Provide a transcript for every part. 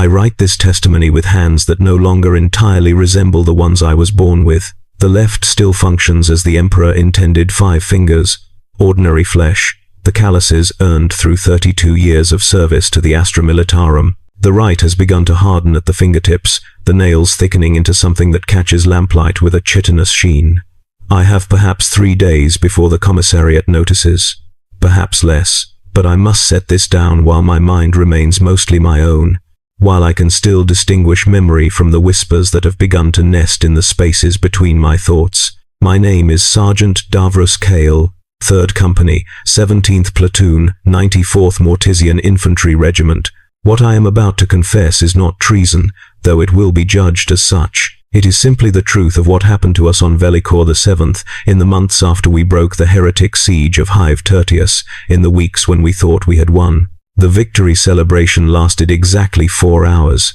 I write this testimony with hands that no longer entirely resemble the ones I was born with. The left still functions as the Emperor intended, 5 fingers, ordinary flesh, the calluses earned through 32 years of service to the Astra Militarum. The right has begun to harden at the fingertips, the nails thickening into something that catches lamplight with a chitinous sheen. I have perhaps 3 days before the commissariat notices, perhaps less, but I must set this down while my mind remains mostly my own, while I can still distinguish memory from the whispers that have begun to nest in the spaces between my thoughts. My name is Sergeant Davros Kale, 3rd Company, 17th Platoon, 94th Mortisian Infantry Regiment. What I am about to confess is not treason, though it will be judged as such. It is simply the truth of what happened to us on Velikor the 7th, in the months after we broke the heretic siege of Hive Tertius, in the weeks when we thought we had won. The victory celebration lasted exactly 4 hours.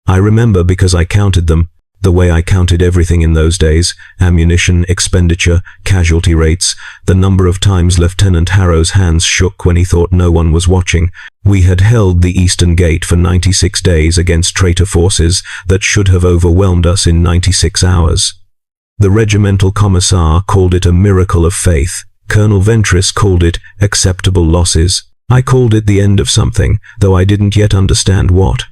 I remember because I counted them, the way I counted everything in those days: ammunition, expenditure, casualty rates, the number of times Lieutenant Harrow's hands shook when he thought no one was watching. We had held the Eastern Gate for 96 days against traitor forces that should have overwhelmed us in 96 hours. The regimental commissar called it a miracle of faith. Colonel Ventris called it acceptable losses. I called it the end of something, though I didn't yet understand what.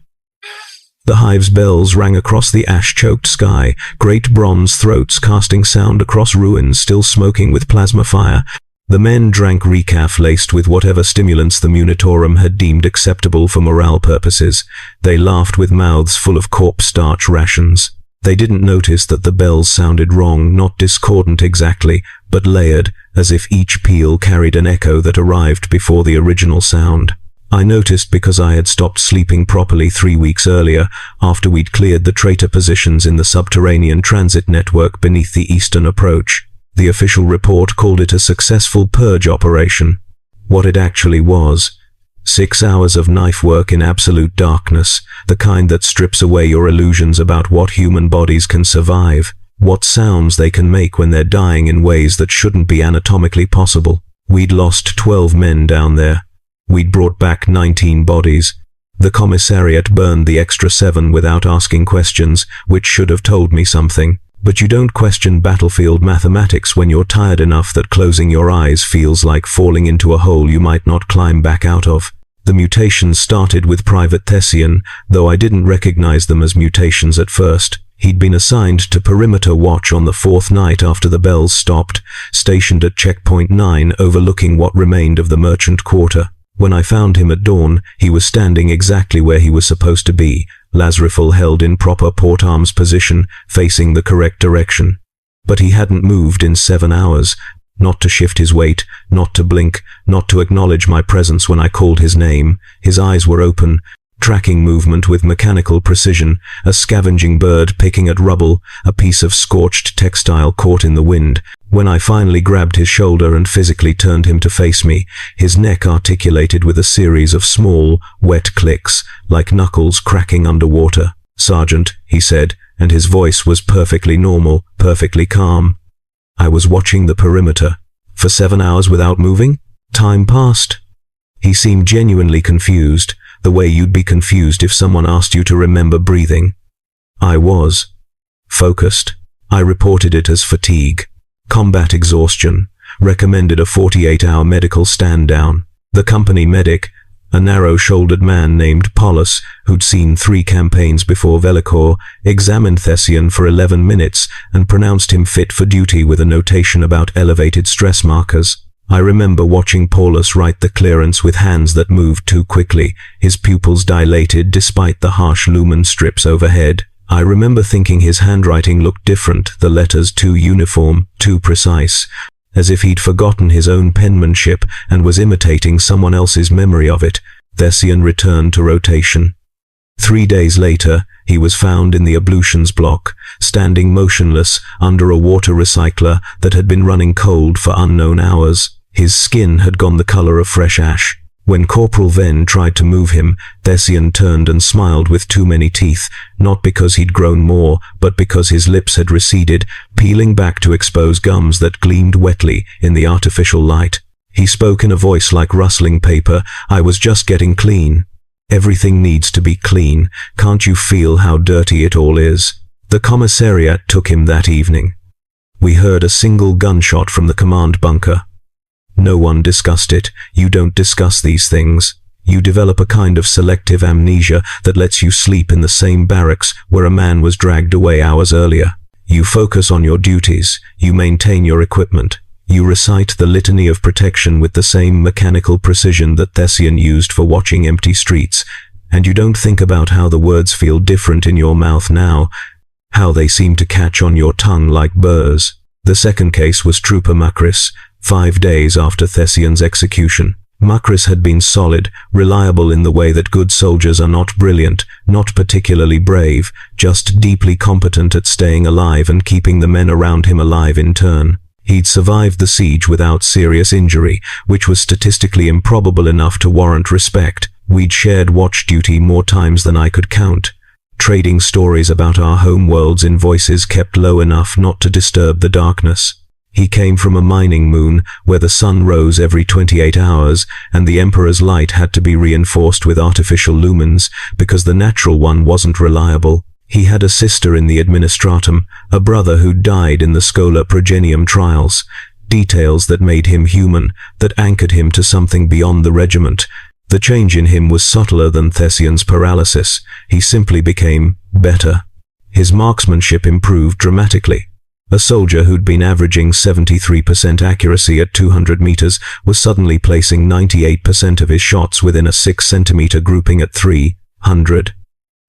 The Hive's bells rang across the ash-choked sky, great bronze throats casting sound across ruins still smoking with plasma fire. The men drank recaf laced with whatever stimulants the Munitorum had deemed acceptable for morale purposes. They laughed with mouths full of corpse starch rations. They didn't notice that the bells sounded wrong, not discordant exactly, but layered, as if each peal carried an echo that arrived before the original sound. I noticed because I had stopped sleeping properly 3 weeks earlier, after we'd cleared the traitor positions in the subterranean transit network beneath the eastern approach. The official report called it a successful purge operation. What it actually was: 6 hours of knife work in absolute darkness, the kind that strips away your illusions about what human bodies can survive, what sounds they can make when they're dying in ways that shouldn't be anatomically possible. We'd lost 12 men down there. We'd brought back 19 bodies. The commissariat burned the extra 7 without asking questions, which should have told me something. But you don't question battlefield mathematics when you're tired enough that closing your eyes feels like falling into a hole you might not climb back out of. The mutations started with Private Thessian, though I didn't recognize them as mutations at first. He'd been assigned to perimeter watch on the 4th night after the bells stopped, stationed at checkpoint 9 overlooking what remained of the merchant quarter. When I found him at dawn, he was standing exactly where he was supposed to be, Lazrifel held in proper port arms position, facing the correct direction. But he hadn't moved in 7 hours, not to shift his weight, not to blink, not to acknowledge my presence when I called his name. His eyes were open, tracking movement with mechanical precision, a scavenging bird picking at rubble, a piece of scorched textile caught in the wind. When I finally grabbed his shoulder and physically turned him to face me, his neck articulated with a series of small, wet clicks, like knuckles cracking underwater. "Sergeant," he said, and his voice was perfectly normal, perfectly calm. I was watching the perimeter. For 7 hours without moving? Time passed. He seemed genuinely confused, the way you'd be confused if someone asked you to remember breathing. I was. Focused. I reported it as fatigue. Combat exhaustion. Recommended a 48-hour medical stand-down. The company medic, a narrow-shouldered man named Paulus, who'd seen 3 campaigns before Velikor, examined Thessian for 11 minutes and pronounced him fit for duty with a notation about elevated stress markers. I remember watching Paulus write the clearance with hands that moved too quickly, his pupils dilated despite the harsh lumen strips overhead. I remember thinking his handwriting looked different, the letters too uniform, too precise, as if he'd forgotten his own penmanship and was imitating someone else's memory of it. Thessian returned to rotation. 3 days later, he was found in the ablutions block, standing motionless under a water recycler that had been running cold for unknown hours. His skin had gone the color of fresh ash. When Corporal Venn tried to move him, Thessian turned and smiled with too many teeth, not because he'd grown more, but because his lips had receded, peeling back to expose gums that gleamed wetly in the artificial light. He spoke in a voice like rustling paper. "I was just getting clean." Everything needs to be clean. Can't you feel how dirty it all is? The commissariat took him that evening. We heard a single gunshot from the command bunker. No one discussed it. You don't discuss these things. You develop a kind of selective amnesia that lets you sleep in the same barracks where a man was dragged away hours earlier. You focus on your duties. You maintain your equipment. You recite the litany of protection with the same mechanical precision that Thessian used for watching empty streets, and you don't think about how the words feel different in your mouth now, how they seem to catch on your tongue like burrs. The second case was Trooper Macris, 5 days after Thessian's execution. Macris had been solid, reliable in the way that good soldiers are not brilliant, not particularly brave, just deeply competent at staying alive and keeping the men around him alive in turn. He'd survived the siege without serious injury, which was statistically improbable enough to warrant respect. We'd shared watch duty more times than I could count, trading stories about our home worlds in voices kept low enough not to disturb the darkness. He came from a mining moon where the sun rose every 28 hours and the Emperor's light had to be reinforced with artificial lumens because the natural one wasn't reliable. He had a sister in the administratum, a brother who died in the Schola Progenium trials, details that made him human, that anchored him to something beyond the regiment. The change in him was subtler than Thessian's paralysis. He simply became better. His marksmanship improved dramatically. A soldier who'd been averaging 73% accuracy at 200 meters was suddenly placing 98% of his shots within a 6-centimeter grouping at 300.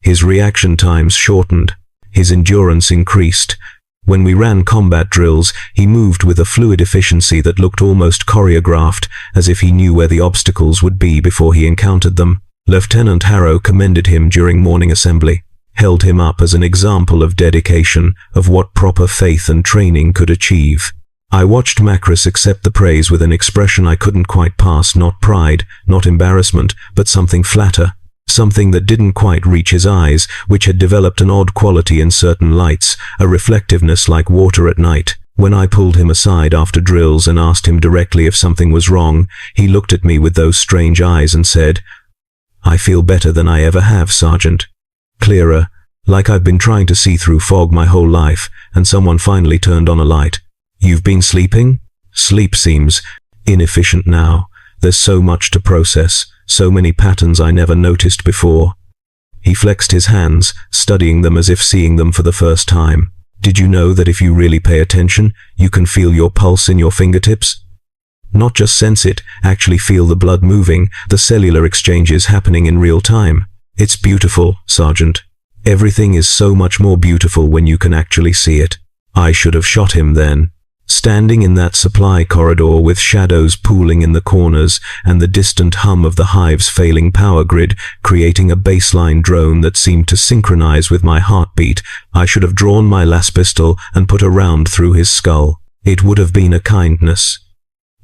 His reaction times shortened. His endurance increased. When we ran combat drills, he moved with a fluid efficiency that looked almost choreographed, as if he knew where the obstacles would be before he encountered them. Lieutenant Harrow commended him during morning assembly, held him up as an example of dedication, of what proper faith and training could achieve. I watched Macris accept the praise with an expression I couldn't quite pass, not pride, not embarrassment, but something flatter. Something that didn't quite reach his eyes, which had developed an odd quality in certain lights, a reflectiveness like water at night. When I pulled him aside after drills and asked him directly if something was wrong, he looked at me with those strange eyes and said, "I feel better than I ever have, Sergeant." Clearer, like I've been trying to see through fog my whole life, and someone finally turned on a light. "You've been sleeping?" Sleep seems inefficient now. There's so much to process. So many patterns I never noticed before. He flexed his hands, studying them as if seeing them for the first time. "Did you know that if you really pay attention, you can feel your pulse in your fingertips? Not just sense it, actually feel the blood moving, the cellular exchanges happening in real time. It's beautiful, Sergeant. Everything is so much more beautiful when you can actually see it." I should have shot him then. Standing in that supply corridor with shadows pooling in the corners and the distant hum of the hive's failing power grid creating a baseline drone that seemed to synchronize with my heartbeat, I should have drawn my las pistol and put a round through his skull. It would have been a kindness.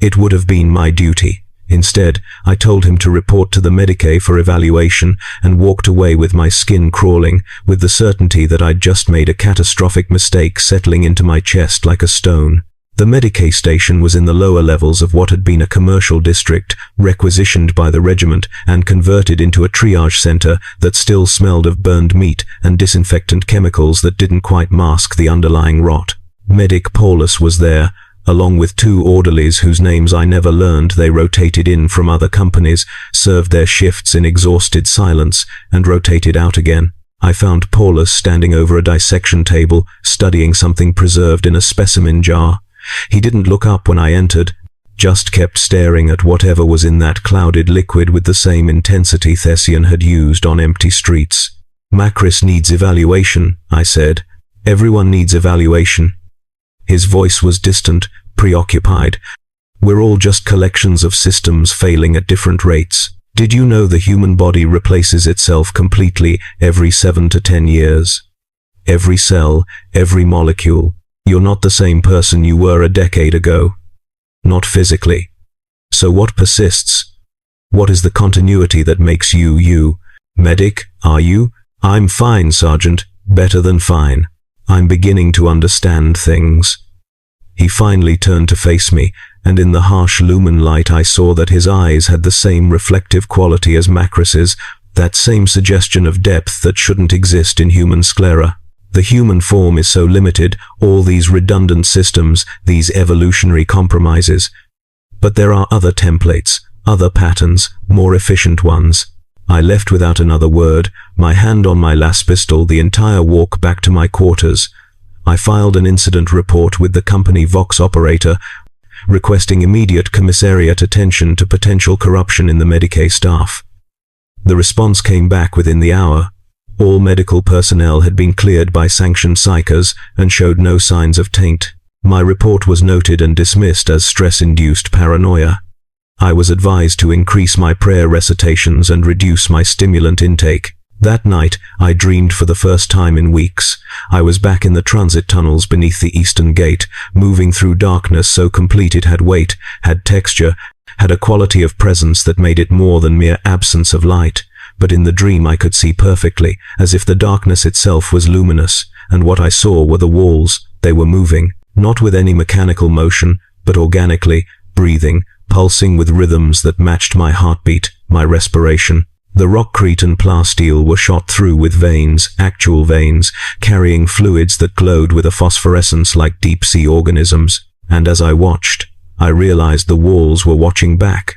It would have been my duty. Instead, I told him to report to the Medicae for evaluation and walked away with my skin crawling, with the certainty that I'd just made a catastrophic mistake settling into my chest like a stone. The Medicae station was in the lower levels of what had been a commercial district, requisitioned by the regiment and converted into a triage center that still smelled of burned meat and disinfectant chemicals that didn't quite mask the underlying rot. Medic Paulus was there, along with 2 orderlies whose names I never learned. They rotated in from other companies, served their shifts in exhausted silence, and rotated out again. I found Paulus standing over a dissection table, studying something preserved in a specimen jar. He didn't look up when I entered, just kept staring at whatever was in that clouded liquid with the same intensity Thessian had used on empty streets. "Macris needs evaluation," I said. "Everyone needs evaluation." His voice was distant, preoccupied. "We're all just collections of systems failing at different rates. Did you know the human body replaces itself completely every 7 to 10 years? Every cell, every molecule. You're not the same person you were a decade ago. Not physically. So what persists? What is the continuity that makes you you? Medic, are you?" "I'm fine, Sergeant. Better than fine. I'm beginning to understand things." He finally turned to face me, and in the harsh lumen light I saw that his eyes had the same reflective quality as Macris's, That same suggestion of depth that shouldn't exist in human sclera. The human form is so limited, all these redundant systems, these evolutionary compromises. But there are other templates, other patterns, more efficient ones. I left without another word, my hand on my las pistol the entire walk back to my quarters. I filed an incident report with the company Vox operator, requesting immediate commissariat attention to potential corruption in the Medicae staff. The response came back within the hour. All medical personnel had been cleared by sanctioned psychers and showed no signs of taint. My report was noted and dismissed as stress-induced paranoia. I was advised to increase my prayer recitations and reduce my stimulant intake. That night, I dreamed for the first time in weeks. I was back in the transit tunnels beneath the eastern gate, moving through darkness so complete it had weight, had texture, had a quality of presence that made it more than mere absence of light. But in the dream I could see perfectly, as if the darkness itself was luminous, and what I saw were the walls. They were moving, not with any mechanical motion, but organically, breathing, pulsing with rhythms that matched my heartbeat, my respiration. The rockcrete and plasteel were shot through with veins, actual veins, carrying fluids that glowed with a phosphorescence like deep-sea organisms. And as I watched, I realized the walls were watching back,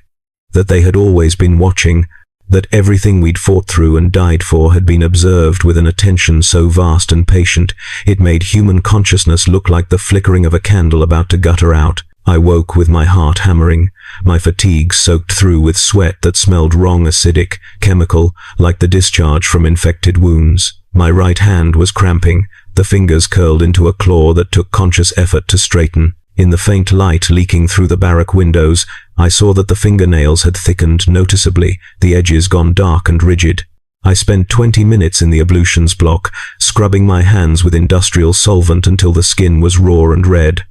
that they had always been watching, that everything we'd fought through and died for had been observed with an attention so vast and patient, it made human consciousness look like the flickering of a candle about to gutter out. I woke with my heart hammering, my fatigue soaked through with sweat that smelled wrong, acidic, chemical, like the discharge from infected wounds. My right hand was cramping, the fingers curled into a claw that took conscious effort to straighten. In the faint light leaking through the barrack windows, I saw that the fingernails had thickened noticeably, the edges gone dark and rigid. I spent 20 minutes in the ablutions block, scrubbing my hands with industrial solvent until the skin was raw and red.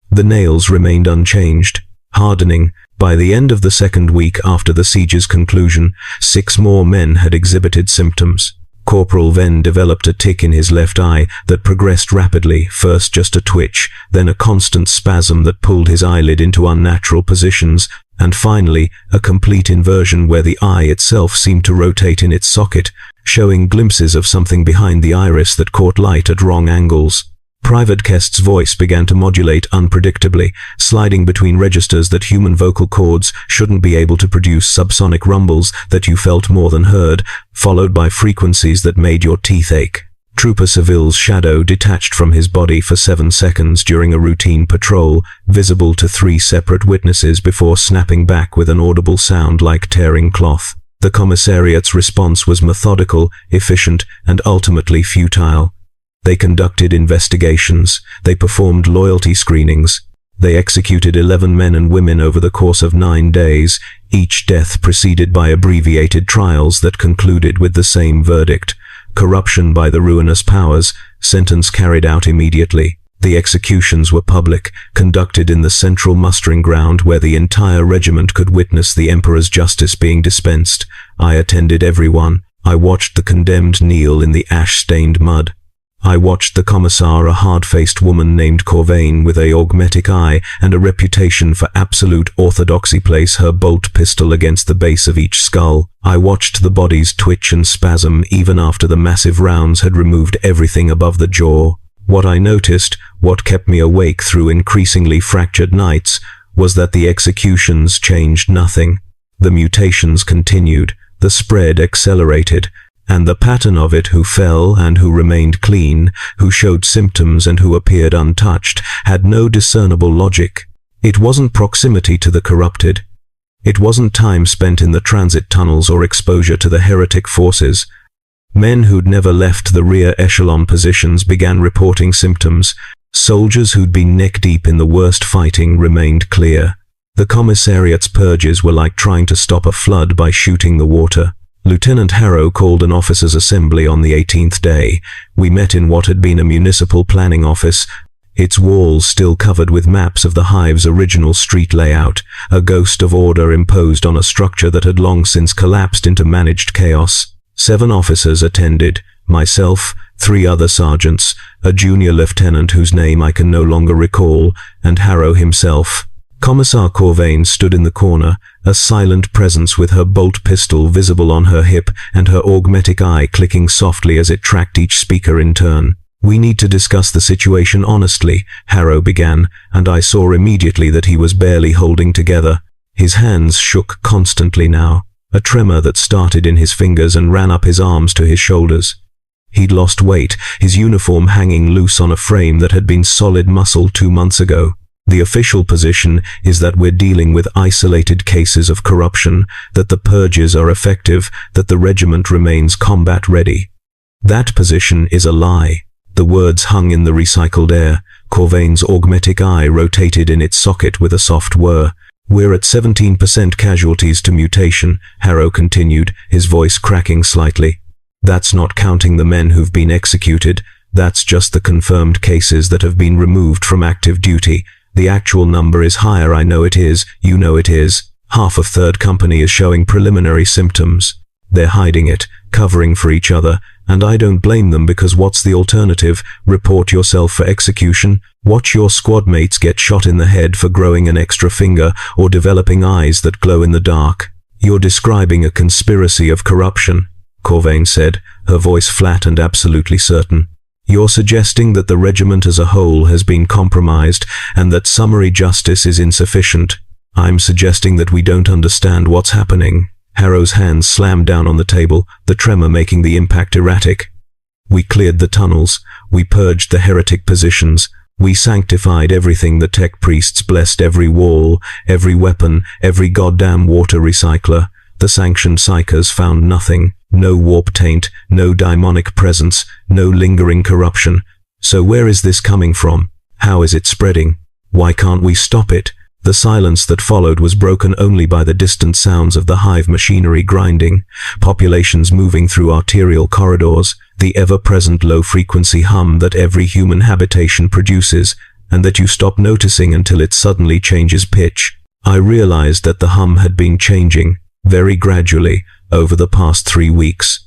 The nails remained unchanged, hardening. By the end of the second week after the siege's conclusion, 6 more men had exhibited symptoms. Corporal Venn developed a tic in his left eye that progressed rapidly, first just a twitch, then a constant spasm that pulled his eyelid into unnatural positions, and finally a complete inversion where the eye itself seemed to rotate in its socket, showing glimpses of something behind the iris that caught light at wrong angles. Private Kest's voice began to modulate unpredictably, sliding between registers that human vocal cords shouldn't be able to produce, subsonic rumbles that you felt more than heard, followed by frequencies that made your teeth ache. Trooper Seville's shadow detached from his body for 7 seconds during a routine patrol, visible to 3 separate witnesses before snapping back with an audible sound like tearing cloth. The commissariat's response was methodical, efficient, and ultimately futile. They conducted investigations, they performed loyalty screenings, they executed 11 men and women over the course of 9 days, each death preceded by abbreviated trials that concluded with the same verdict: corruption by the ruinous powers, sentence carried out immediately. The executions were public, conducted in the central mustering ground where the entire regiment could witness the Emperor's justice being dispensed. I attended every one. I watched the condemned kneel in the ash-stained mud. I watched the commissar, a hard-faced woman named Corvain with a augmetic eye and a reputation for absolute orthodoxy, place her bolt pistol against the base of each skull. I watched the bodies twitch and spasm even after the massive rounds had removed everything above the jaw. What I noticed, what kept me awake through increasingly fractured nights, was that the executions changed nothing. The mutations continued, the spread accelerated, and the pattern of it, who fell and who remained clean, who showed symptoms and who appeared untouched, had no discernible logic. It wasn't proximity to the corrupted. It wasn't time spent in the transit tunnels or exposure to the heretic forces. Men who'd never left the rear echelon positions began reporting symptoms. Soldiers who'd been neck-deep in the worst fighting remained clear. The commissariat's purges were like trying to stop a flood by shooting the water. Lieutenant Harrow called an officers' assembly on the 18th day. We met in what had been a municipal planning office, its walls still covered with maps of the hive's original street layout, a ghost of order imposed on a structure that had long since collapsed into managed chaos. 7 officers attended, myself, 3 other sergeants, a junior lieutenant whose name I can no longer recall, and Harrow himself. Commissar Corvain stood in the corner, a silent presence with her bolt pistol visible on her hip and her augmetic eye clicking softly as it tracked each speaker in turn. "We need to discuss the situation honestly," Harrow began, and I saw immediately that he was barely holding together. His hands shook constantly now, a tremor that started in his fingers and ran up his arms to his shoulders. He'd lost weight, his uniform hanging loose on a frame that had been solid muscle 2 months ago. "The official position is that we're dealing with isolated cases of corruption, that the purges are effective, that the regiment remains combat ready." "That position is a lie." The words hung in the recycled air. Corvain's augmetic eye rotated in its socket with a soft whir. "We're at 17% casualties to mutation," Harrow continued, his voice cracking slightly. "That's not counting the men who've been executed. That's just the confirmed cases that have been removed from active duty. The actual number is higher, I know it is, you know it is. Half of Third Company is showing preliminary symptoms. They're hiding it, covering for each other, and I don't blame them because what's the alternative? Report yourself for execution? Watch your squad mates get shot in the head for growing an extra finger or developing eyes that glow in the dark? You're describing a conspiracy of corruption," Corvain said, her voice flat and absolutely certain. "You're suggesting that the regiment as a whole has been compromised and that summary justice is insufficient. I'm suggesting that we don't understand what's happening." Harrow's hands slammed down on the table, the tremor making the impact erratic. "We cleared the tunnels. We purged the heretic positions. We sanctified everything the tech priests blessed, every wall, every weapon, every goddamn water recycler. The sanctioned psychers found nothing. No warp taint, no daimonic presence, no lingering corruption. So where is this coming from? How is it spreading? Why can't we stop it?" The silence that followed was broken only by the distant sounds of the hive machinery grinding, populations moving through arterial corridors, the ever-present low-frequency hum that every human habitation produces, and that you stop noticing until it suddenly changes pitch. I realized that the hum had been changing, very gradually, over the past 3 weeks.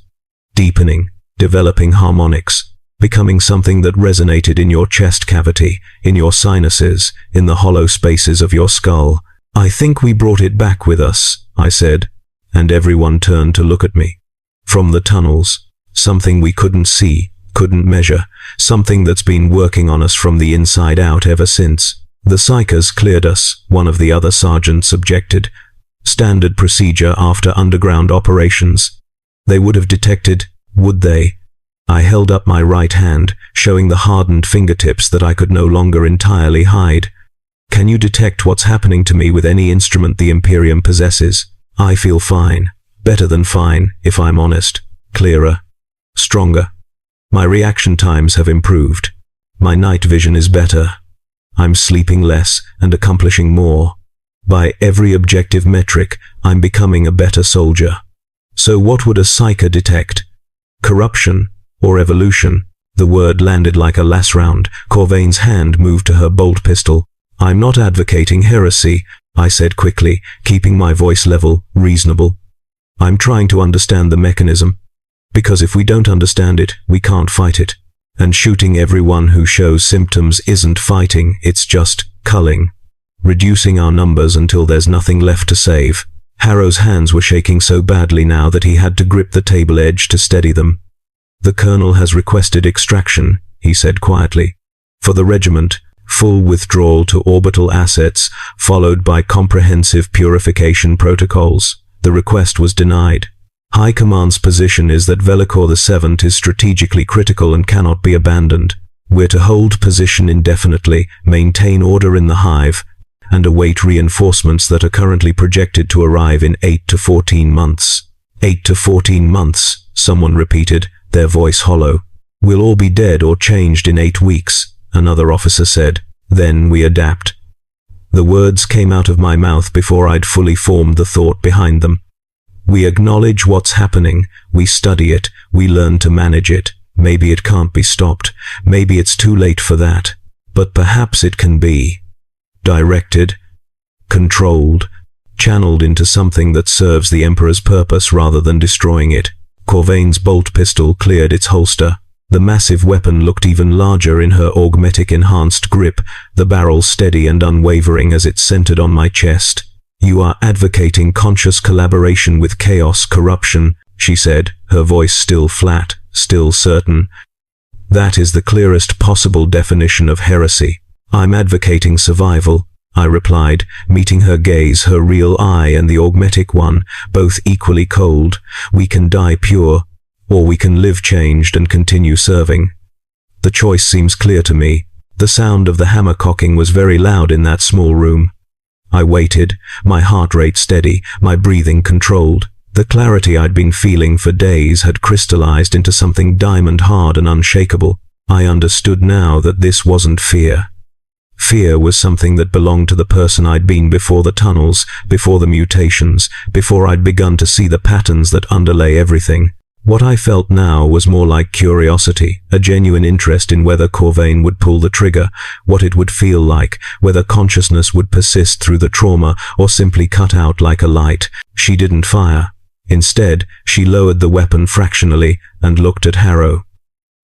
Deepening, developing harmonics, becoming something that resonated in your chest cavity, in your sinuses, in the hollow spaces of your skull. "I think we brought it back with us," I said, and everyone turned to look at me. "From the tunnels, something we couldn't see, couldn't measure, something that's been working on us from the inside out ever since." "The psychers cleared us," one of the other sergeants objected. "Standard procedure after underground operations. They would have detected, would they?" I held up my right hand, showing the hardened fingertips that I could no longer entirely hide. "Can you detect what's happening to me with any instrument the Imperium possesses? I feel fine. Better than fine, if I'm honest. Clearer. Stronger. My reaction times have improved. My night vision is better. I'm sleeping less and accomplishing more. By every objective metric, I'm becoming a better soldier." "So what would a psyker detect? Corruption or evolution?" The word landed like a lass round. Corvain's hand moved to her bolt pistol. "I'm not advocating heresy," I said quickly, keeping my voice level, reasonable. "I'm trying to understand the mechanism. Because if we don't understand it, we can't fight it. And shooting everyone who shows symptoms isn't fighting, it's just culling. Reducing our numbers until there's nothing left to save." Harrow's hands were shaking so badly now that he had to grip the table edge to steady them. "The colonel has requested extraction," he said quietly. "For the regiment, full withdrawal to orbital assets, followed by comprehensive purification protocols. The request was denied. High Command's position is that Velikor VII is strategically critical and cannot be abandoned. We're to hold position indefinitely, maintain order in the hive, and await reinforcements that are currently projected to arrive in 8 to 14 months. 8 to 14 months, someone repeated, their voice hollow. "We'll all be dead or changed in 8 weeks, another officer said. "Then we adapt." The words came out of my mouth before I'd fully formed the thought behind them. "We acknowledge what's happening, we study it, we learn to manage it. Maybe it can't be stopped, maybe it's too late for that, but perhaps it can be. Directed, controlled, channeled into something that serves the Emperor's purpose rather than destroying it." Corvain's bolt pistol cleared its holster. The massive weapon looked even larger in her augmetic enhanced grip, the barrel steady and unwavering as it centered on my chest. "You are advocating conscious collaboration with chaos corruption," she said, her voice still flat, still certain. "That is the clearest possible definition of heresy." "I'm advocating survival," I replied, meeting her gaze, her real eye and the augmetic one, both equally cold. "We can die pure, or we can live changed and continue serving. The choice seems clear to me." The sound of the hammer cocking was very loud in that small room. I waited, my heart rate steady, my breathing controlled. The clarity I'd been feeling for days had crystallized into something diamond hard and unshakable. I understood now that this wasn't fear. Fear was something that belonged to the person I'd been before the tunnels, before the mutations, before I'd begun to see the patterns that underlay everything. What I felt now was more like curiosity, a genuine interest in whether Corvain would pull the trigger, what it would feel like, whether consciousness would persist through the trauma or simply cut out like a light. She didn't fire. Instead, she lowered the weapon fractionally and looked at Harrow.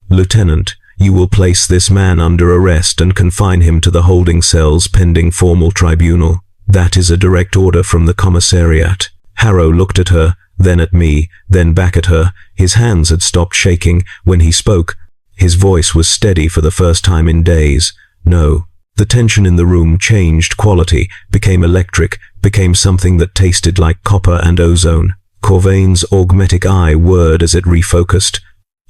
"Lieutenant, you will place this man under arrest and confine him to the holding cells pending formal tribunal. That is a direct order from the commissariat." Harrow looked at her, then at me, then back at her. His hands had stopped shaking. When he spoke, his voice was steady for the first time in days. "No." The tension in the room changed quality, became electric, became something that tasted like copper and ozone. Corvain's augmetic eye whirred as it refocused.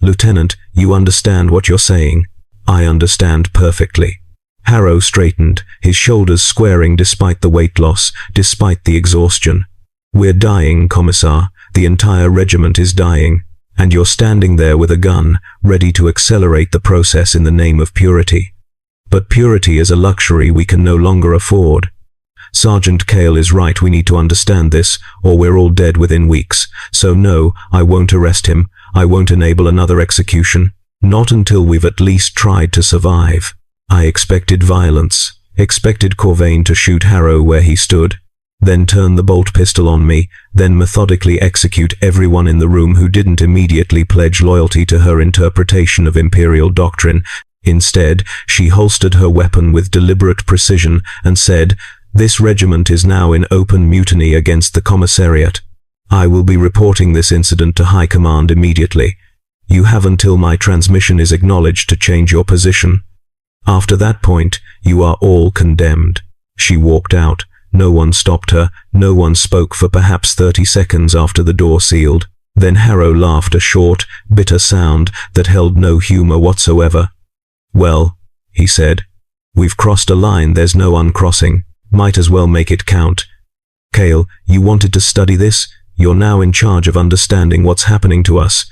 "Lieutenant, you understand what you're saying?" "I understand perfectly." Harrow straightened, his shoulders squaring despite the weight loss, despite the exhaustion. "We're dying, Commissar. The entire regiment is dying. And you're standing there with a gun, ready to accelerate the process in the name of purity. But purity is a luxury we can no longer afford. Sergeant Cale is right, we need to understand this, or we're all dead within weeks. So no, I won't arrest him. I won't enable another execution. Not until we've at least tried to survive." I expected violence, expected Corvain to shoot Harrow where he stood, then turn the bolt pistol on me, then methodically execute everyone in the room who didn't immediately pledge loyalty to her interpretation of Imperial doctrine. Instead, she holstered her weapon with deliberate precision and said, "This regiment is now in open mutiny against the commissariat. I will be reporting this incident to High Command immediately. You have until my transmission is acknowledged to change your position. After that point, you are all condemned." She walked out. No one stopped her, no one spoke for perhaps 30 seconds after the door sealed. Then Harrow laughed, a short, bitter sound that held no humor whatsoever. "Well," he said, "we've crossed a line there's no uncrossing. Might as well make it count. Cale, you wanted to study this? You're now in charge of understanding what's happening to us.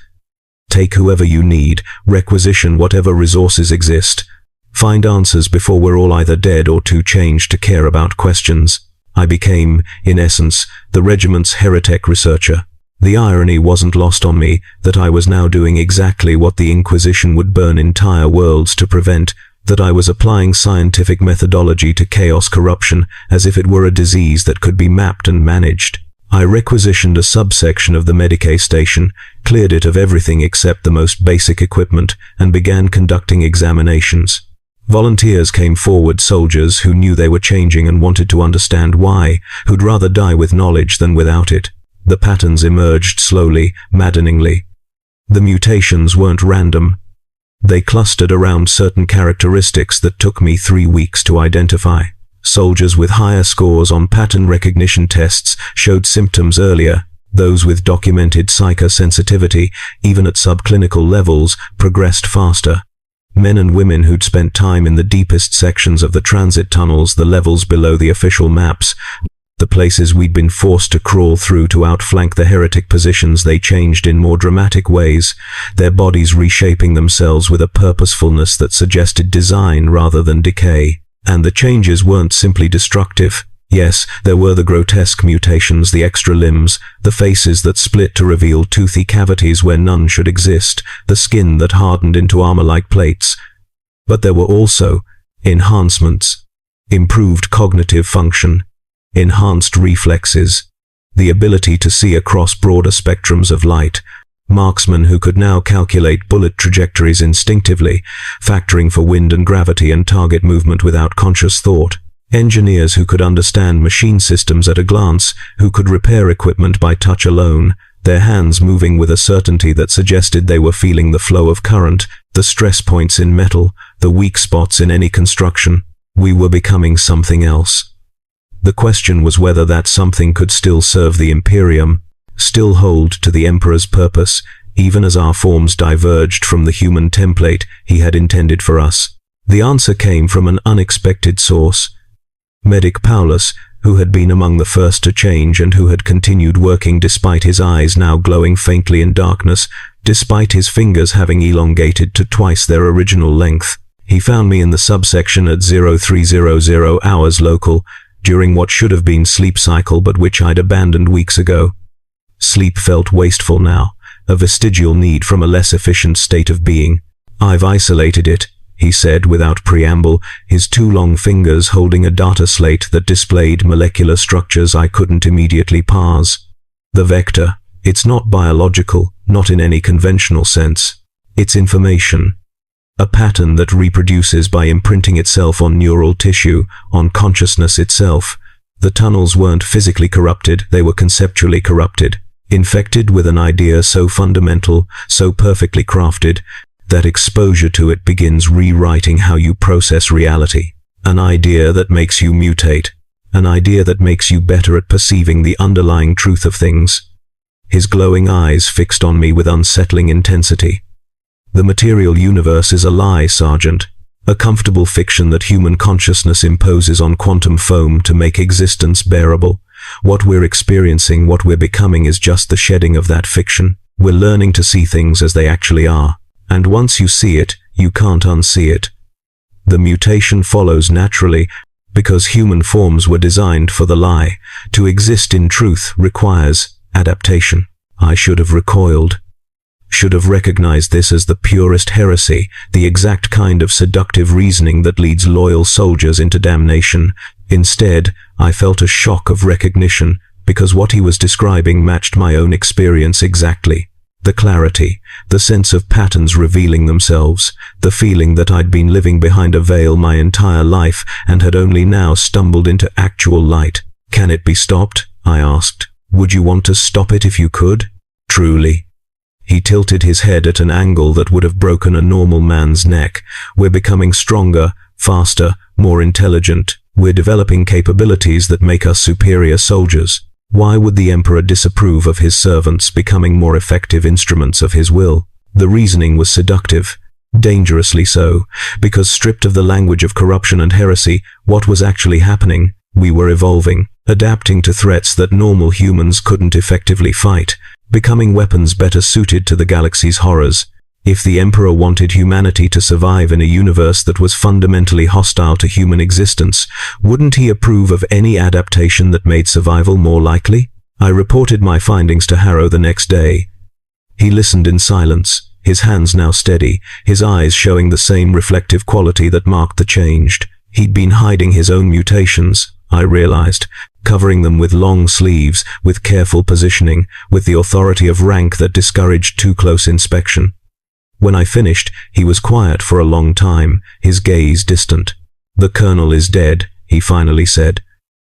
Take whoever you need, requisition whatever resources exist. Find answers before we're all either dead or too changed to care about questions." I became, in essence, the regiment's heretic researcher. The irony wasn't lost on me that I was now doing exactly what the Inquisition would burn entire worlds to prevent, that I was applying scientific methodology to chaos corruption as if it were a disease that could be mapped and managed. I requisitioned a subsection of the Medicae station, cleared it of everything except the most basic equipment, and began conducting examinations. Volunteers came forward, soldiers who knew they were changing and wanted to understand why, who'd rather die with knowledge than without it. The patterns emerged slowly, maddeningly. The mutations weren't random. They clustered around certain characteristics that took me 3 weeks to identify. Soldiers with higher scores on pattern recognition tests showed symptoms earlier. Those with documented psychosensitivity, even at subclinical levels, progressed faster. Men and women who'd spent time in the deepest sections of the transit tunnels, the levels below the official maps, the places we'd been forced to crawl through to outflank the heretic positions, they changed in more dramatic ways, their bodies reshaping themselves with a purposefulness that suggested design rather than decay. And the changes weren't simply destructive. Yes, there were the grotesque mutations, the extra limbs, the faces that split to reveal toothy cavities where none should exist, the skin that hardened into armor-like plates. But there were also enhancements, improved cognitive function, enhanced reflexes, the ability to see across broader spectrums of light, Marksmen who could now calculate bullet trajectories instinctively, factoring for wind and gravity and target movement without conscious thought. Engineers who could understand machine systems at a glance, who could repair equipment by touch alone, their hands moving with a certainty that suggested they were feeling the flow of current, the stress points in metal, the weak spots in any construction. We were becoming something else. The question was whether that something could still serve the Imperium, still hold to the Emperor's purpose, even as our forms diverged from the human template he had intended for us. The answer came from an unexpected source. Medic Paulus, who had been among the first to change and who had continued working despite his eyes now glowing faintly in darkness, despite his fingers having elongated to twice their original length. He found me in the subsection at 0300 hours local, during what should have been sleep cycle but which I'd abandoned weeks ago. Sleep felt wasteful now, a vestigial need from a less efficient state of being. I've isolated it, he said without preamble, his two long fingers holding a data slate that displayed molecular structures I couldn't immediately parse. The vector, it's not biological, not in any conventional sense. It's information. A pattern that reproduces by imprinting itself on neural tissue, on consciousness itself. The tunnels weren't physically corrupted, they were conceptually corrupted, infected with an idea so fundamental, so perfectly crafted, that exposure to it begins rewriting how you process reality. An idea that makes you mutate. An idea that makes you better at perceiving the underlying truth of things. His glowing eyes fixed on me with unsettling intensity. The material universe is a lie, Sergeant. A comfortable fiction that human consciousness imposes on quantum foam to make existence bearable. What we're experiencing, what we're becoming is just the shedding of that fiction. We're learning to see things as they actually are. And once you see it, you can't unsee it. The mutation follows naturally, because human forms were designed for the lie. To exist in truth requires adaptation. I should have recoiled. Should have recognized this as the purest heresy, the exact kind of seductive reasoning that leads loyal soldiers into damnation. Instead, I felt a shock of recognition, because what he was describing matched my own experience exactly. The clarity, the sense of patterns revealing themselves, the feeling that I'd been living behind a veil my entire life and had only now stumbled into actual light. Can it be stopped? I asked. Would you want to stop it if you could? Truly. He tilted his head at an angle that would have broken a normal man's neck. We're becoming stronger, faster, more intelligent. We're developing capabilities that make us superior soldiers. Why would the Emperor disapprove of his servants becoming more effective instruments of his will? The reasoning was seductive, dangerously so, because stripped of the language of corruption and heresy, what was actually happening? We were evolving, adapting to threats that normal humans couldn't effectively fight, becoming weapons better suited to the galaxy's horrors. If the Emperor wanted humanity to survive in a universe that was fundamentally hostile to human existence, wouldn't he approve of any adaptation that made survival more likely? I reported my findings to Harrow the next day. He listened in silence, his hands now steady, his eyes showing the same reflective quality that marked the changed. He'd been hiding his own mutations, I realized, covering them with long sleeves, with careful positioning, with the authority of rank that discouraged too close inspection. When I finished, he was quiet for a long time, his gaze distant. "The colonel is dead," he finally said.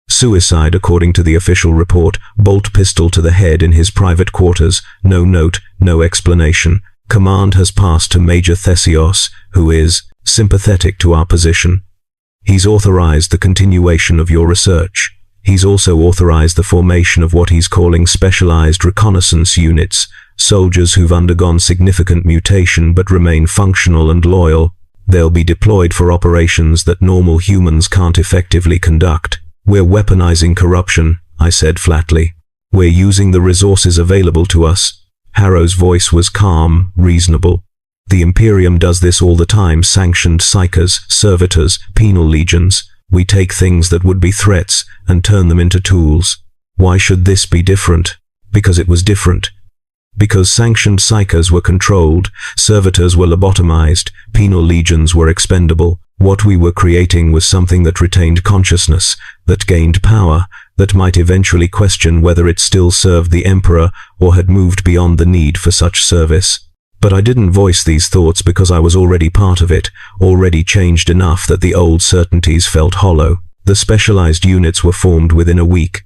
"Suicide according to the official report, bolt pistol to the head in his private quarters, no note, no explanation. Command has passed to Major Thessios, who is sympathetic to our position. He's authorized the continuation of your research. He's also authorized the formation of what he's calling specialized reconnaissance units, soldiers who've undergone significant mutation but remain functional and loyal. They'll be deployed for operations that normal humans can't effectively conduct. We're weaponizing corruption," I said flatly. "We're using the resources available to us." Harrow's voice was calm, reasonable. "The Imperium does this all the time, sanctioned psychers, servitors, penal legions. We take things that would be threats and turn them into tools. Why should this be different? Because it was different. Because sanctioned psychers were controlled, servitors were lobotomized, penal legions were expendable. What we were creating was something that retained consciousness, that gained power, that might eventually question whether it still served the Emperor or had moved beyond the need for such service. But I didn't voice these thoughts because I was already part of it, already changed enough that the old certainties felt hollow. The specialized units were formed within a week.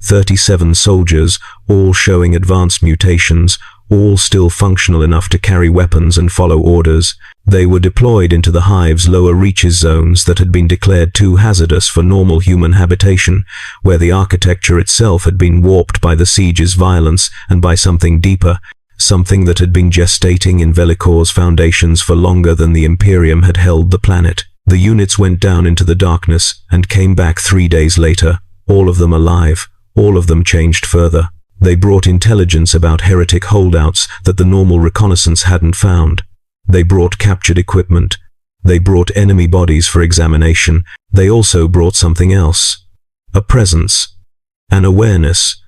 37 soldiers, all showing advanced mutations, all still functional enough to carry weapons and follow orders. They were deployed into the hive's lower reaches zones that had been declared too hazardous for normal human habitation, where the architecture itself had been warped by the siege's violence and by something deeper, something that had been gestating in Velikor's foundations for longer than the Imperium had held the planet. The units went down into the darkness and came back 3 days later, all of them alive, all of them changed further. They brought intelligence about heretic holdouts that the normal reconnaissance hadn't found. They brought captured equipment. They brought enemy bodies for examination. They also brought something else. A presence. An awareness.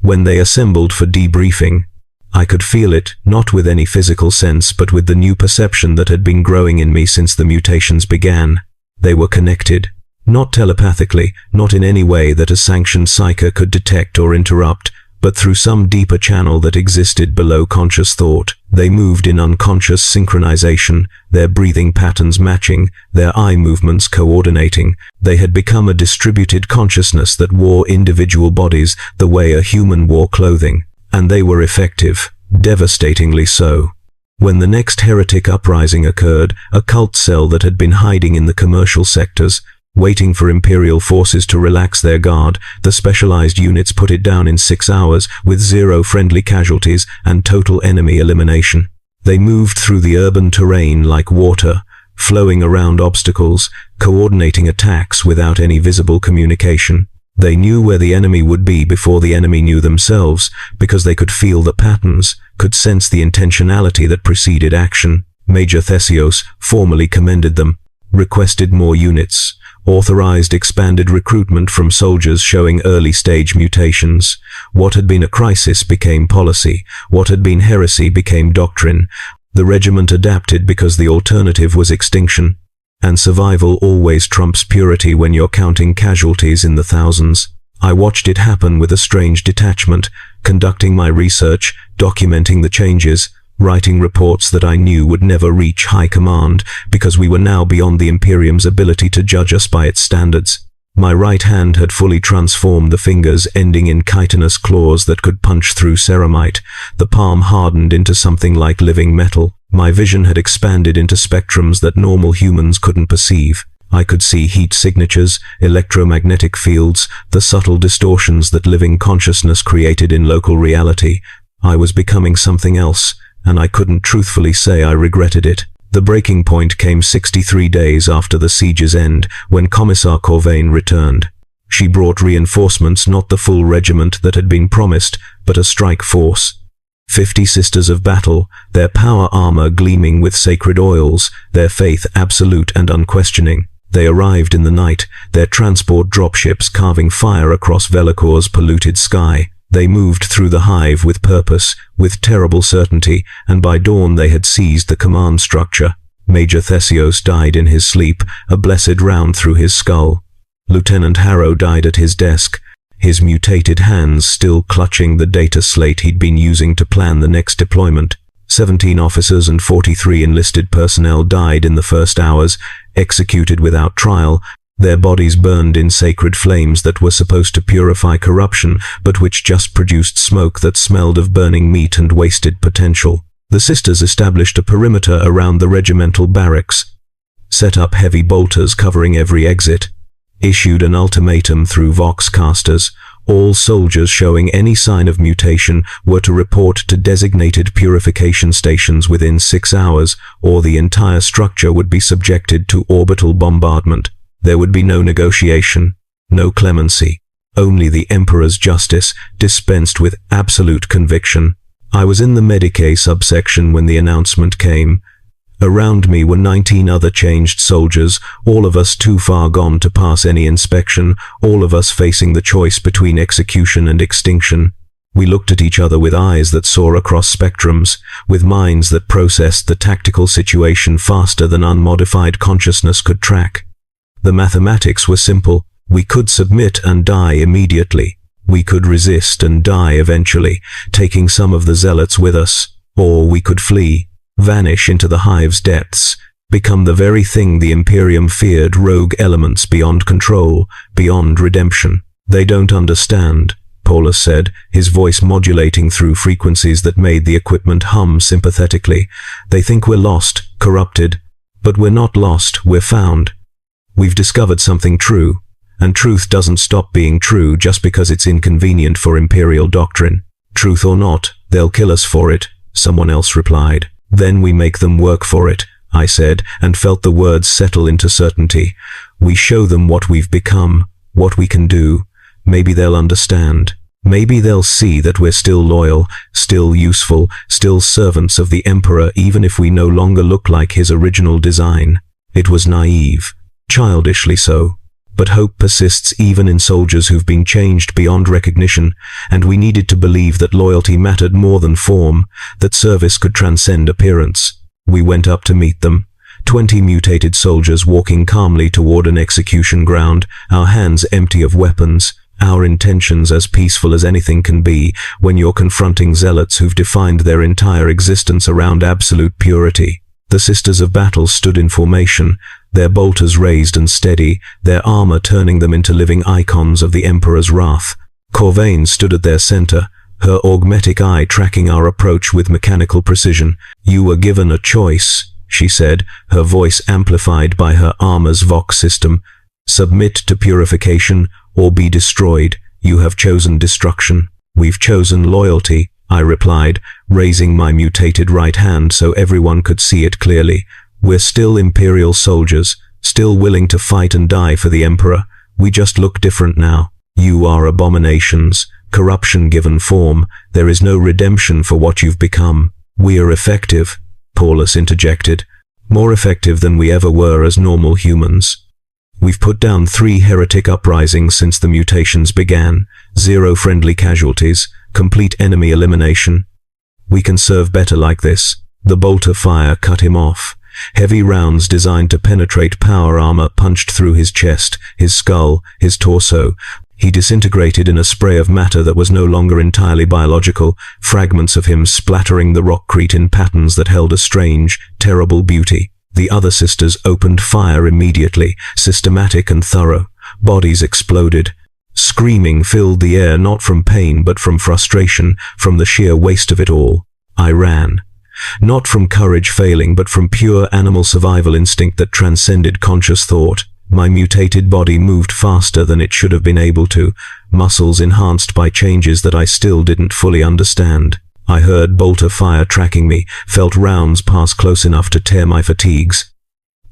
When they assembled for debriefing, I could feel it, not with any physical sense, but with the new perception that had been growing in me since the mutations began. They were connected. Not telepathically, not in any way that a sanctioned psyker could detect or interrupt, but through some deeper channel that existed below conscious thought. They moved in unconscious synchronization, their breathing patterns matching, their eye movements coordinating. They had become a distributed consciousness that wore individual bodies the way a human wore clothing. And they were effective, devastatingly so. When the next heretic uprising occurred, a cult cell that had been hiding in the commercial sectors, waiting for Imperial forces to relax their guard, the specialized units put it down in 6 hours with 0 friendly casualties and total enemy elimination. They moved through the urban terrain like water, flowing around obstacles, coordinating attacks without any visible communication. They knew where the enemy would be before the enemy knew themselves, because they could feel the patterns, could sense the intentionality that preceded action. Major Theseus formally commended them, requested more units, authorized expanded recruitment from soldiers showing early-stage mutations. What had been a crisis became policy. What had been heresy became doctrine. The regiment adapted because the alternative was extinction. And survival always trumps purity when you're counting casualties in the thousands. I watched it happen with a strange detachment, conducting my research, documenting the changes, writing reports that I knew would never reach high command, because we were now beyond the Imperium's ability to judge us by its standards. My right hand had fully transformed, the fingers ending in chitinous claws that could punch through ceramite. The palm hardened into something like living metal. My vision had expanded into spectrums that normal humans couldn't perceive. I could see heat signatures, electromagnetic fields, the subtle distortions that living consciousness created in local reality. I was becoming something else, and I couldn't truthfully say I regretted it. The breaking point came 63 days after the siege's end, when Commissar Corvain returned. She brought reinforcements, not the full regiment that had been promised, but a strike force. 50 sisters of battle, their power armor gleaming with sacred oils, their faith absolute and unquestioning. They arrived in the night, their transport dropships carving fire across Velikor's polluted sky. They moved through the hive with purpose, with terrible certainty, and by dawn they had seized the command structure. Major Theseus died in his sleep, a blessed round through his skull. Lieutenant Harrow died at his desk, his mutated hands still clutching the data slate he'd been using to plan the next deployment. 17 officers and 43 enlisted personnel died in the first hours, executed without trial, their bodies burned in sacred flames that were supposed to purify corruption, but which just produced smoke that smelled of burning meat and wasted potential. The sisters established a perimeter around the regimental barracks, set up heavy bolters covering every exit, issued an ultimatum through voxcasters. All soldiers showing any sign of mutation were to report to designated purification stations within 6 hours, or the entire structure would be subjected to orbital bombardment. There would be no negotiation, no clemency, only the Emperor's justice, dispensed with absolute conviction. I was in the Medicae subsection when the announcement came. Around me were 19 other changed soldiers, all of us too far gone to pass any inspection, all of us facing the choice between execution and extinction. We looked at each other with eyes that saw across spectrums, with minds that processed the tactical situation faster than unmodified consciousness could track. The mathematics were simple. We could submit and die immediately. We could resist and die eventually, taking some of the zealots with us. Or we could flee, vanish into the hive's depths, become the very thing the Imperium feared, rogue elements beyond control, beyond redemption. They don't understand, Paulus said, his voice modulating through frequencies that made the equipment hum sympathetically. They think we're lost, corrupted. But we're not lost, we're found. We've discovered something true, and truth doesn't stop being true just because it's inconvenient for Imperial doctrine. Truth or not, they'll kill us for it, someone else replied. Then we make them work for it, I said, and felt the words settle into certainty. We show them what we've become, what we can do. Maybe they'll understand. Maybe they'll see that we're still loyal, still useful, still servants of the Emperor, even if we no longer look like his original design. It was naive, childishly so. But hope persists even in soldiers who've been changed beyond recognition, and we needed to believe that loyalty mattered more than form, that service could transcend appearance. We went up to meet them. 20 mutated soldiers walking calmly toward an execution ground, our hands empty of weapons. Our intentions as peaceful as anything can be when you're confronting zealots who've defined their entire existence around absolute purity. The Sisters of Battle stood in formation, their bolters raised and steady, their armor turning them into living icons of the Emperor's wrath. Corvain stood at their center, her augmetic eye tracking our approach with mechanical precision. You were given a choice, she said, her voice amplified by her armor's Vox system. Submit to purification or be destroyed. You have chosen destruction. We've chosen loyalty, I replied, raising my mutated right hand so everyone could see it clearly. We're still Imperial soldiers, still willing to fight and die for the Emperor. We just look different now. You are abominations, corruption given form. There is no redemption for what you've become. We're effective, Paulus interjected, more effective than we ever were as normal humans. We've put down 3 heretic uprisings since the mutations began, 0 friendly casualties, complete enemy elimination. We can serve better like this. The bolter fire cut him off. Heavy rounds designed to penetrate power armor punched through his chest, his skull, his torso. He disintegrated in a spray of matter that was no longer entirely biological, fragments of him splattering the rockcrete in patterns that held a strange, terrible beauty. The other sisters opened fire immediately, systematic and thorough. Bodies exploded. Screaming filled the air, not from pain but from frustration, from the sheer waste of it all. I ran. Not from courage failing, but from pure animal survival instinct that transcended conscious thought. My mutated body moved faster than it should have been able to, muscles enhanced by changes that I still didn't fully understand. I heard bolter fire tracking me, felt rounds pass close enough to tear my fatigues.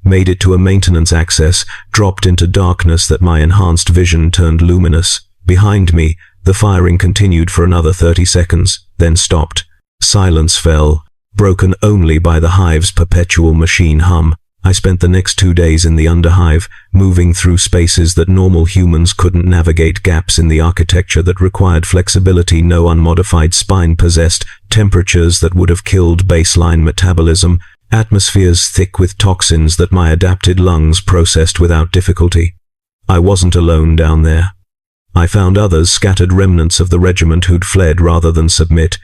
Made it to a maintenance access, dropped into darkness that my enhanced vision turned luminous. Behind me, the firing continued for another 30 seconds, then stopped. Silence fell, broken only by the hive's perpetual machine hum. I spent the next 2 days in the underhive, moving through spaces that normal humans couldn't navigate, gaps in the architecture that required flexibility no unmodified spine possessed, temperatures that would have killed baseline metabolism, atmospheres thick with toxins that my adapted lungs processed without difficulty. I wasn't alone down there. I found others, scattered remnants of the regiment who'd fled rather than submit,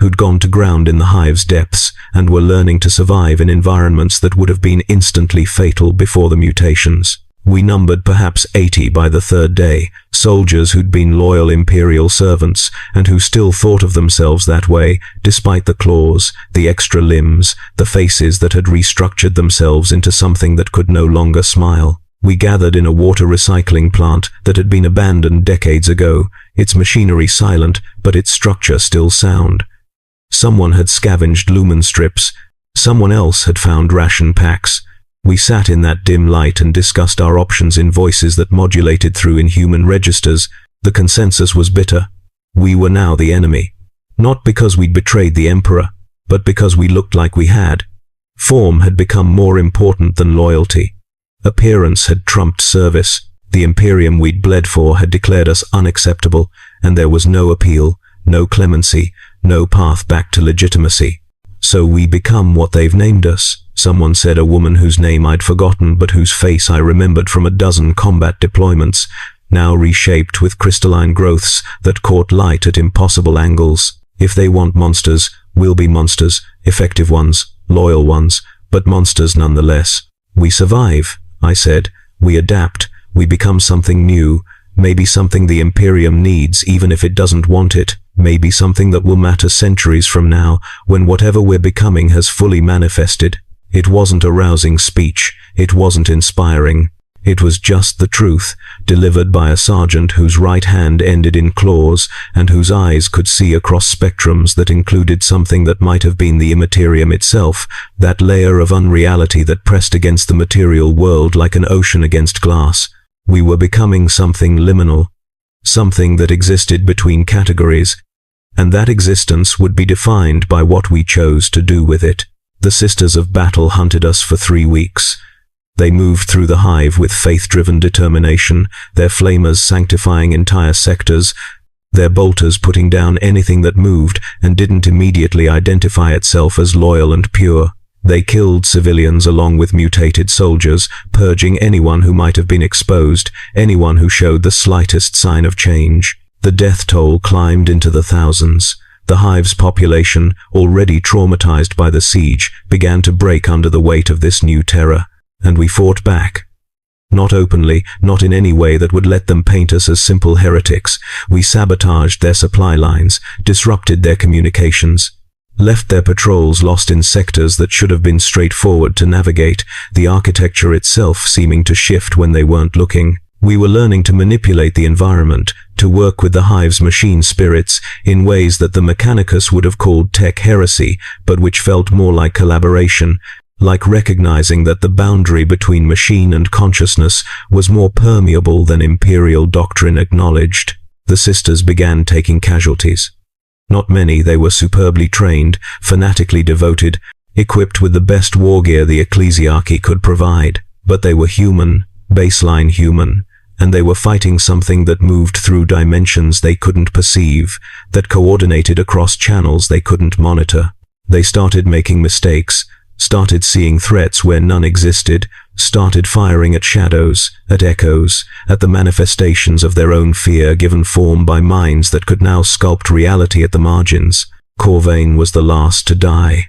who'd gone to ground in the hive's depths and were learning to survive in environments that would have been instantly fatal before the mutations. We numbered perhaps 80 by the 3rd day, soldiers who'd been loyal Imperial servants and who still thought of themselves that way, despite the claws, the extra limbs, the faces that had restructured themselves into something that could no longer smile. We gathered in a water recycling plant that had been abandoned decades ago, its machinery silent, but its structure still sound. Someone had scavenged lumen strips. Someone else had found ration packs. We sat in that dim light and discussed our options in voices that modulated through inhuman registers. The consensus was bitter. We were now the enemy. Not because we'd betrayed the Emperor, but because we looked like we had. Form had become more important than loyalty. Appearance had trumped service. The Imperium we'd bled for had declared us unacceptable, and there was no appeal, no clemency, no path back to legitimacy. So we become what they've named us, someone said, a woman whose name I'd forgotten but whose face I remembered from a dozen combat deployments, now reshaped with crystalline growths that caught light at impossible angles. If they want monsters, we'll be monsters, effective ones, loyal ones, but monsters nonetheless. We survive, I said. We adapt, we become something new, maybe something the Imperium needs even if it doesn't want it, maybe something that will matter centuries from now, when whatever we're becoming has fully manifested. It wasn't a rousing speech, it wasn't inspiring. It was just the truth, delivered by a sergeant whose right hand ended in claws and whose eyes could see across spectrums that included something that might have been the immaterium itself, that layer of unreality that pressed against the material world like an ocean against glass. We were becoming something liminal, something that existed between categories, and that existence would be defined by what we chose to do with it. The Sisters of Battle hunted us for 3 weeks. They moved through the hive with faith-driven determination, their flamers sanctifying entire sectors, their bolters putting down anything that moved and didn't immediately identify itself as loyal and pure. They killed civilians along with mutated soldiers, purging anyone who might have been exposed, anyone who showed the slightest sign of change. The death toll climbed into the thousands. The hive's population, already traumatized by the siege, began to break under the weight of this new terror. And we fought back. Not openly, not in any way that would let them paint us as simple heretics. We sabotaged their supply lines, disrupted their communications, left their patrols lost in sectors that should have been straightforward to navigate, the architecture itself seeming to shift when they weren't looking. We were learning to manipulate the environment, to work with the hive's machine spirits in ways that the mechanicus would have called tech heresy, but which felt more like collaboration, like recognizing that the boundary between machine and consciousness was more permeable than imperial doctrine acknowledged. The sisters began taking casualties. Not many, they were superbly trained, fanatically devoted, equipped with the best war gear the ecclesiarchy could provide. But they were human, baseline human, and they were fighting something that moved through dimensions they couldn't perceive, that coordinated across channels they couldn't monitor. They started making mistakes, started seeing threats where none existed, started firing at shadows, at echoes, at the manifestations of their own fear given form by minds that could now sculpt reality at the margins. Corvain was the last to die.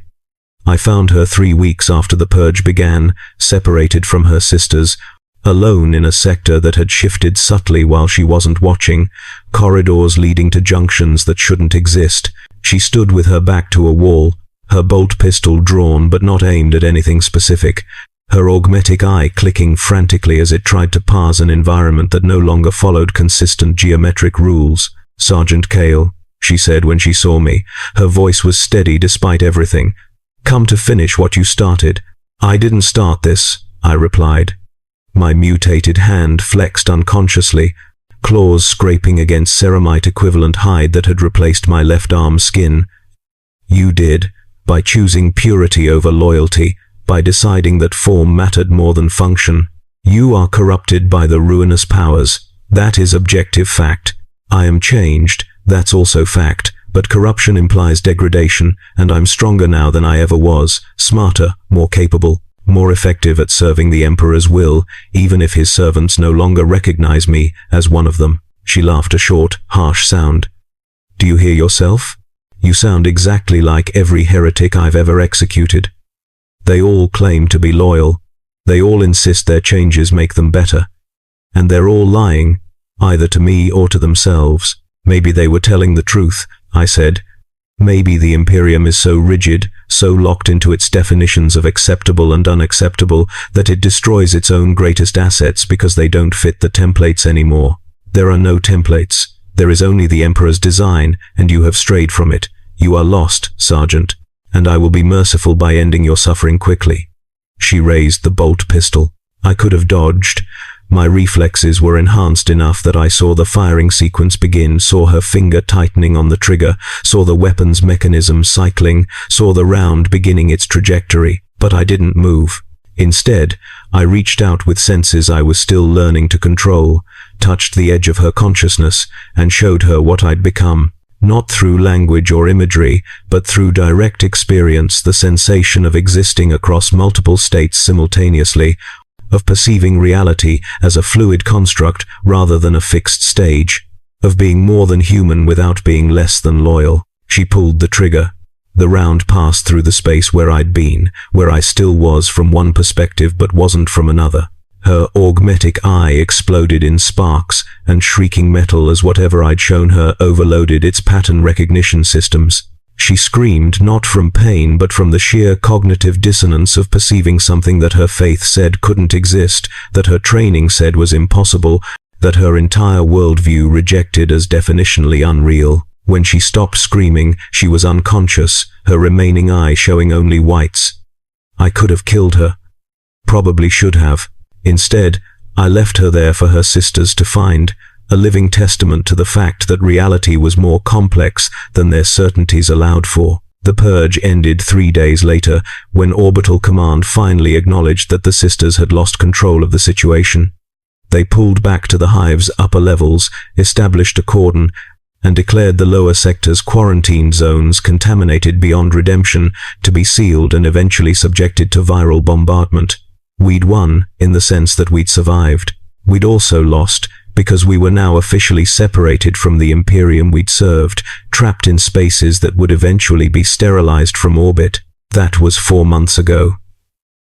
I found her 3 weeks after the purge began, separated from her sisters, alone in a sector that had shifted subtly while she wasn't watching, corridors leading to junctions that shouldn't exist. She stood with her back to a wall, her bolt pistol drawn but not aimed at anything specific, her augmetic eye clicking frantically as it tried to parse an environment that no longer followed consistent geometric rules. "Sergeant Cale," she said when she saw me. Her voice was steady despite everything. "Come to finish what you started." "I didn't start this," I replied. My mutated hand flexed unconsciously, claws scraping against ceramite-equivalent hide that had replaced my left arm's skin. "You did. By choosing purity over loyalty, by deciding that form mattered more than function. You are corrupted by the ruinous powers. That is objective fact. I am changed, that's also fact, but corruption implies degradation, and I'm stronger now than I ever was, smarter, more capable, more effective at serving the Emperor's will, even if his servants no longer recognize me as one of them." She laughed, a short, harsh sound. "Do you hear yourself? You sound exactly like every heretic I've ever executed. They all claim to be loyal. They all insist their changes make them better. And they're all lying, either to me or to themselves." "Maybe they were telling the truth," I said. "Maybe the Imperium is so rigid, so locked into its definitions of acceptable and unacceptable, that it destroys its own greatest assets because they don't fit the templates anymore. There are no templates. There is only the Emperor's design, and you have strayed from it. You are lost, Sergeant, and I will be merciful by ending your suffering quickly." She raised the bolt pistol. I could have dodged. My reflexes were enhanced enough that I saw the firing sequence begin, saw her finger tightening on the trigger, saw the weapon's mechanism cycling, saw the round beginning its trajectory, but I didn't move. Instead, I reached out with senses I was still learning to control, touched the edge of her consciousness, and showed her what I'd become. not through language or imagery, but through direct experience, the sensation of existing across multiple states simultaneously, of perceiving reality as a fluid construct rather than a fixed stage, of being more than human without being less than loyal. She pulled the trigger. The round passed through the space where I'd been, where I still was from one perspective but wasn't from another. Her augmetic eye exploded in sparks and shrieking metal as whatever I'd shown her overloaded its pattern recognition systems. She screamed not from pain but from the sheer cognitive dissonance of perceiving something that her faith said couldn't exist, that her training said was impossible, that her entire worldview rejected as definitionally unreal. When she stopped screaming, she was unconscious, her remaining eye showing only whites. I could have killed her. Probably should have. Instead, I left her there for her sisters to find, a living testament to the fact that reality was more complex than their certainties allowed for. The purge ended 3 days later, when Orbital Command finally acknowledged that the sisters had lost control of the situation. They pulled back to the hive's upper levels, established a cordon, and declared the lower sectors quarantine zones contaminated beyond redemption, to be sealed and eventually subjected to viral bombardment. We'd won, in the sense that we'd survived. We'd also lost, because we were now officially separated from the Imperium we'd served, trapped in spaces that would eventually be sterilized from orbit. That was 4 months ago.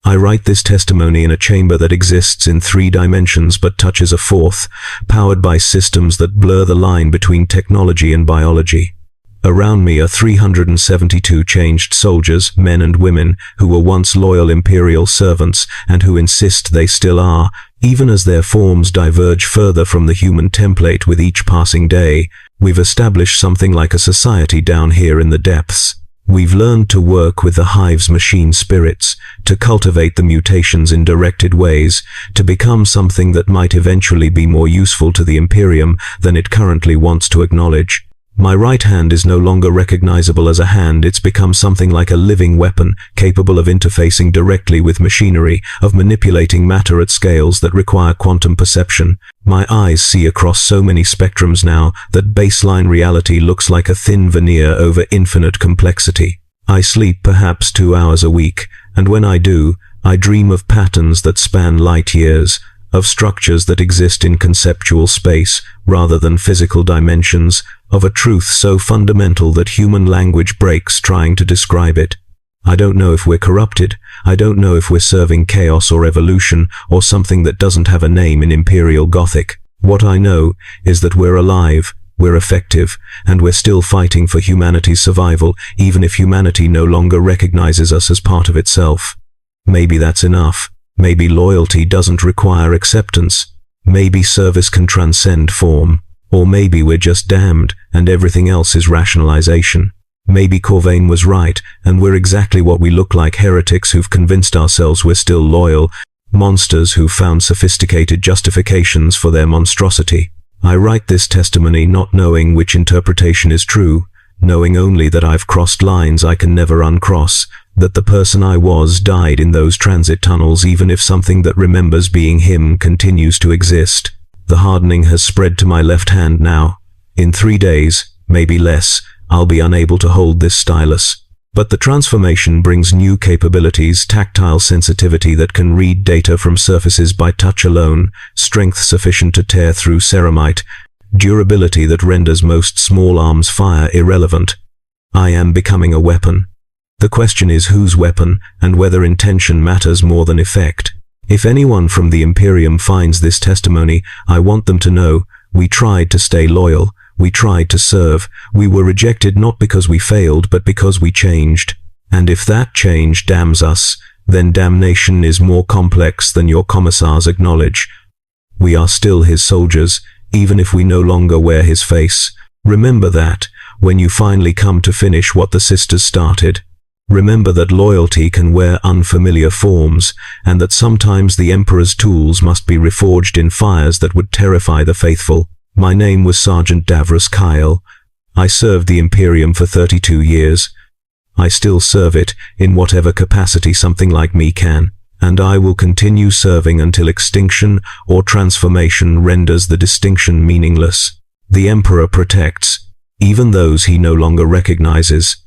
I write this testimony in a chamber that exists in 3 dimensions but touches a 4th, powered by systems that blur the line between technology and biology. Around me are 372 changed soldiers, men and women, who were once loyal Imperial servants and who insist they still are, even as their forms diverge further from the human template with each passing day. We've established something like a society down here in the depths. We've learned to work with the hive's machine spirits, to cultivate the mutations in directed ways, to become something that might eventually be more useful to the Imperium than it currently wants to acknowledge. My right hand is no longer recognizable as a hand. It's become something like a living weapon, capable of interfacing directly with machinery, of manipulating matter at scales that require quantum perception. My eyes see across so many spectrums now that baseline reality looks like a thin veneer over infinite complexity. I sleep perhaps 2 hours a week, and when I do, I dream of patterns that span light years, of structures that exist in conceptual space rather than physical dimensions, of a truth so fundamental that human language breaks trying to describe it. I don't know if we're corrupted. I don't know if we're serving chaos or evolution, or something that doesn't have a name in Imperial Gothic. What I know is that we're alive, we're effective, and we're still fighting for humanity's survival, even if humanity no longer recognizes us as part of itself. Maybe that's enough. Maybe loyalty doesn't require acceptance. Maybe service can transcend form. Or maybe we're just damned, and everything else is rationalization. Maybe Corvain was right, and we're exactly what we look like, heretics who've convinced ourselves we're still loyal, monsters who've found sophisticated justifications for their monstrosity. I write this testimony not knowing which interpretation is true, knowing only that I've crossed lines I can never uncross, that the person I was died in those transit tunnels, even if something that remembers being him continues to exist. The hardening has spread to my left hand now. In 3 days, maybe less, I'll be unable to hold this stylus. But the transformation brings new capabilities, tactile sensitivity that can read data from surfaces by touch alone, strength sufficient to tear through ceramite, durability that renders most small arms fire irrelevant. I am becoming a weapon. The question is whose weapon, and whether intention matters more than effect. If anyone from the Imperium finds this testimony, I want them to know, we tried to stay loyal, we tried to serve, we were rejected not because we failed, but because we changed. And if that change damns us, then damnation is more complex than your commissars acknowledge. We are still his soldiers, even if we no longer wear his face. Remember that, when you finally come to finish what the sisters started. Remember that loyalty can wear unfamiliar forms, and that sometimes the Emperor's tools must be reforged in fires that would terrify the faithful. My name was Sergeant Davros Kyle. I served the Imperium for 32 years. I still serve it, in whatever capacity something like me can, and I will continue serving until extinction or transformation renders the distinction meaningless. The Emperor protects. even those he no longer recognizes.